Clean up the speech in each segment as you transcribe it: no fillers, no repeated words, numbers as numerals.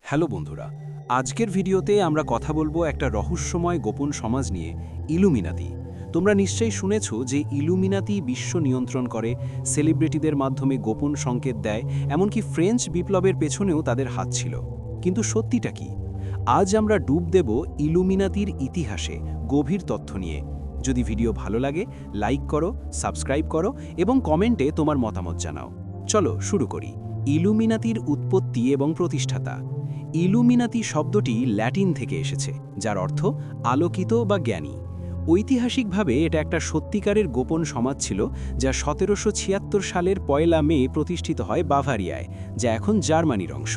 Hello বন্ধুরা, আজকের ভিডিওতে আমরা কথা বলবো একটা রহস্যময় গোপন সমাজ নিয়ে, ইলুমিনাতি। তোমরা নিশ্চয়ই শুনেছ যে ইলুমিনাতি বিশ্ব নিয়ন্ত্রণ করে, সেলিব্রিটিদের মাধ্যমে গোপন সংকেত দেয়, এমনকি ফ্রেঞ্চ বিপ্লবের পেছনেও তাদের হাত ছিল। কিন্তু সত্যিটা কি? আজ আমরা ডুব দেব ইলুমিনাতির ইতিহাসে গভীর তথ্য নিয়ে। যদি ভিডিও ভালো লাগে, লাইক করো, সাবস্ক্রাইব করো এবং কমেন্টে তোমার মতামত জানাও। চলো শুরু করি। ইলুমিনাতির উৎপত্তি এবং প্রতিষ্ঠাতা। ইলুমিনাতি শব্দটি ল্যাটিন থেকে এসেছে, যার অর্থ আলোকিত বা জ্ঞানী। ঐতিহাসিকভাবে এটা একটা সত্যিকারের গোপন সমাজ ছিল, যা 1776 সালের 1 মে প্রতিষ্ঠিত হয় বাভারিয়ায়, যা এখন জার্মানির অংশ।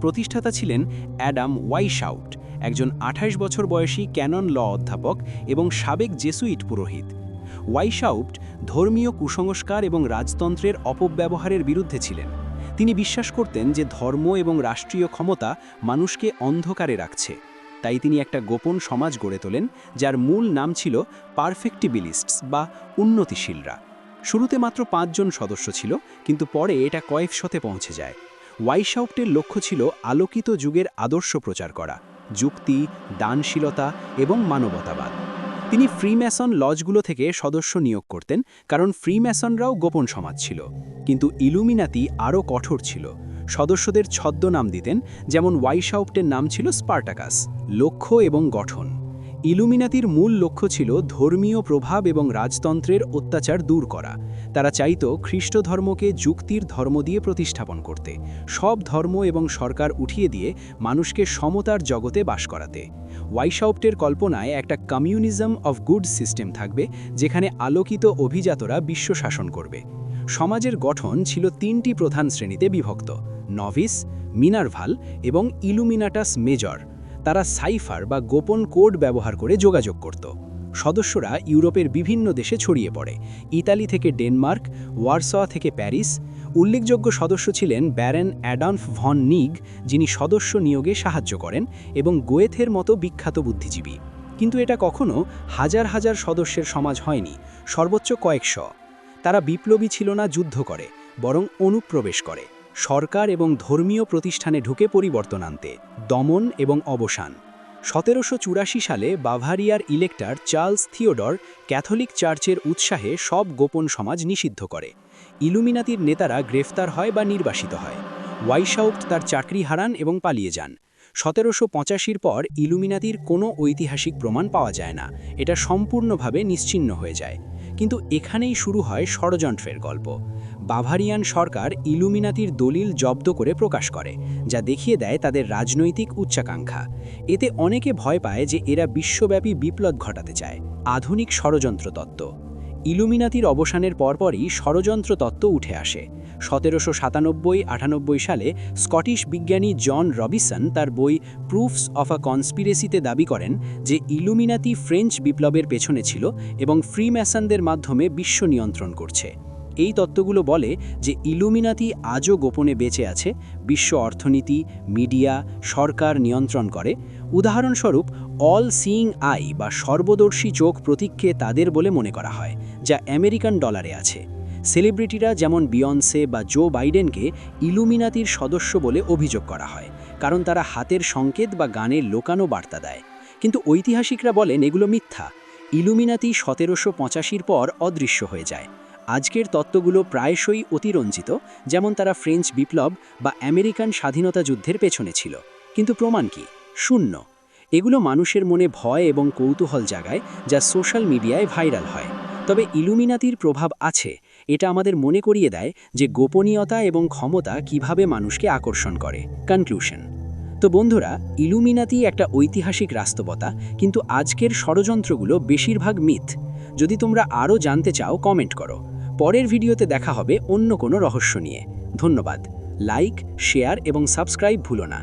প্রতিষ্ঠাতা ছিলেন অ্যাডাম ওয়াইশাউট, একজন 28 বছর বয়সী ক্যানন ল অধ্যাপক এবং সাবেক জেসুইট পুরোহিত। ওয়াইশাউট ধর্মীয় কুসংস্কার এবং রাজতন্ত্রের অপব্যবহারের বিরুদ্ধে ছিলেন। তিনি বিশ্বাস করতেন যে ধর্ম এবং রাষ্ট্রীয় ক্ষমতা মানুষকে অন্ধকারে রাখছে। তাই তিনি একটা গোপন সমাজ গড়ে তোলেন, যার মূল নাম ছিল পারফেক্টিবিলিস্টস বা উন্নতিশীলরা। শুরুতে মাত্র 5 জন সদস্য ছিল, কিন্তু পরে এটা কয়েকশতে পৌঁছে যায়। ওয়াইশাউটের লক্ষ্য ছিল আলোকিত যুগের আদর্শ প্রচার করা, যুক্তি, দানশীলতা এবং মানবতাবাদ। তিনি ফ্রিম্যাসন লজগুলো থেকে সদস্য নিয়োগ করতেন, কারণ ফ্রিম্যাসনরাও গোপন সমাজ ছিল। কিন্তু ইলুমিনাতি আরও কঠোর ছিল। সদস্যদের ছদ্মনাম দিতেন, যেমন ওয়াইশাউটের নাম ছিল স্পার্টাকাস। লক্ষ্য এবং গঠন। ইলুমিনাতির মূল লক্ষ্য ছিল ধর্মীয় প্রভাব এবং রাজতন্ত্রের অত্যাচার দূর করা। তারা চাইত খ্রিস্ট ধর্মকে যুক্তির ধর্ম দিয়ে প্রতিস্থাপন করতে, সব ধর্ম এবং সরকার উঠিয়ে দিয়ে মানুষকে সমতার জগতে বাস করাতে। ওয়াইশাউটের কল্পনায় একটা কমিউনিজম অফ গুড সিস্টেম থাকবে, যেখানে আলোকিত অভিজাতরা বিশ্ব শাসন করবে। সমাজের গঠন ছিল 3টি প্রধান শ্রেণীতে বিভক্ত: নভিস, মিনারভাল এবং ইলুমিনাটাস মেজর। তারা সাইফার বা গোপন কোড ব্যবহার করে যোগাযোগ করত। সদস্যরা ইউরোপের বিভিন্ন দেশে ছড়িয়ে পড়ে, ইতালি থেকে ডেনমার্ক, ওয়ারসোয়া থেকে প্যারিস। উল্লেখযোগ্য সদস্য ছিলেন ব্যারন অ্যাডলফ ভন নিগ, যিনি সদস্য নিয়োগে সাহায্য করেন, এবং গোয়েথের মতো বিখ্যাত বুদ্ধিজীবী। কিন্তু এটা কখনো হাজার হাজার সদস্যের সমাজ হয়নি, সর্বোচ্চ কয়েকশ। তারা বিপ্লবী ছিল না যুদ্ধ করে, বরং অনুপ্রবেশ করে, সরকার এবং ধর্মীয় প্রতিষ্ঠানে ঢুকে পরিবর্তন আনতে। দমন এবং অবসান। 1784 সালে বাভারিয়ার ইলেক্টর চার্লস থিওডর ক্যাথলিক চার্চের উৎসাহে সব গোপন সমাজ নিষিদ্ধ করে। ইলুমিনাতির নেতারা গ্রেফতার হয় বা নির্বাসিত হয়। ওয়াইশাউট তার চাকরি হারান এবং পালিয়ে যান। 1785 পর ইলুমিনাতির কোনো ঐতিহাসিক প্রমাণ পাওয়া যায় না, এটা সম্পূর্ণভাবে নিশ্চিহ্ন হয়ে যায়। কিন্তু এখানেই শুরু হয় ষড়যন্ত্রের গল্প। বাভারিয়ান সরকার ইলুমিনাতির দলিল জব্দ করে প্রকাশ করে, যা দেখিয়ে দেয় তাদের রাজনৈতিক উচ্চাকাঙ্ক্ষা। এতে অনেকে ভয় পায় যে এরা বিশ্বব্যাপী বিপ্লব ঘটাতে চায়। আধুনিক ষড়যন্ত্র তত্ত্ব। ইলুমিনাতির অবসানের পরপরই ষড়যন্ত্র তত্ত্ব উঠে আসে। 1797-98 সালে স্কটিশ বিজ্ঞানী জন রবিনসন তার বই প্রুফস অফ আ কনস্পিরেসিতে দাবি করেন যে ইলুমিনাতি ফ্রেঞ্চ বিপ্লবের পেছনে ছিল এবং ফ্রিম্যাসনদের মাধ্যমে বিশ্ব নিয়ন্ত্রণ করছে। এই তত্ত্বগুলো বলে যে ইলুমিনাতি আজও গোপনে বেঁচে আছে, বিশ্ব অর্থনীতি, মিডিয়া, সরকার নিয়ন্ত্রণ করে। উদাহরণস্বরূপ, অল সিইং আই বা সর্বদর্শী চোখ প্রতীককে তাদের বলে মনে করা হয়, যা আমেরিকান ডলারে আছে। সেলিব্রিটিরা যেমন বিয়ন্সে বা জো বাইডেনকে ইলুমিনাতির সদস্য বলে অভিযোগ করা হয়, কারণ তারা হাতের সংকেত বা গানের লোকানো বার্তা দেয়। কিন্তু ঐতিহাসিকরা বলেন এগুলো মিথ্যা। ইলুমিনাতি 1785 পর অদৃশ্য হয়ে যায়। আজকের তত্ত্বগুলো প্রায়শই অতিরঞ্জিত, যেমন তারা ফ্রেঞ্চ বিপ্লব বা আমেরিকান স্বাধীনতা যুদ্ধের পেছনে ছিল। কিন্তু প্রমাণ কি? শূন্য। এগুলো মানুষের মনে ভয় এবং কৌতূহল জাগায়, যা সোশ্যাল মিডিয়ায় ভাইরাল হয়। তবে ইলুমিনাতির প্রভাব আছে, এটা আমাদের মনে করিয়ে দেয় যে গোপনীয়তা এবং ক্ষমতা কিভাবে মানুষকে আকর্ষণ করে। কনক্লুশন। তো বন্ধুরা, ইলুমিনাতি একটা ঐতিহাসিক বাস্তবতা, কিন্তু আজকের ষড়যন্ত্রগুলো বেশিরভাগ মিথ। যদি তোমরা আরও জানতে চাও, কমেন্ট করো। পরের ভিডিওতে দেখা হবে অন্য কোনো রহস্য নিয়ে। ধন্যবাদ। লাইক, শেয়ার এবং সাবস্ক্রাইব ভুলো না।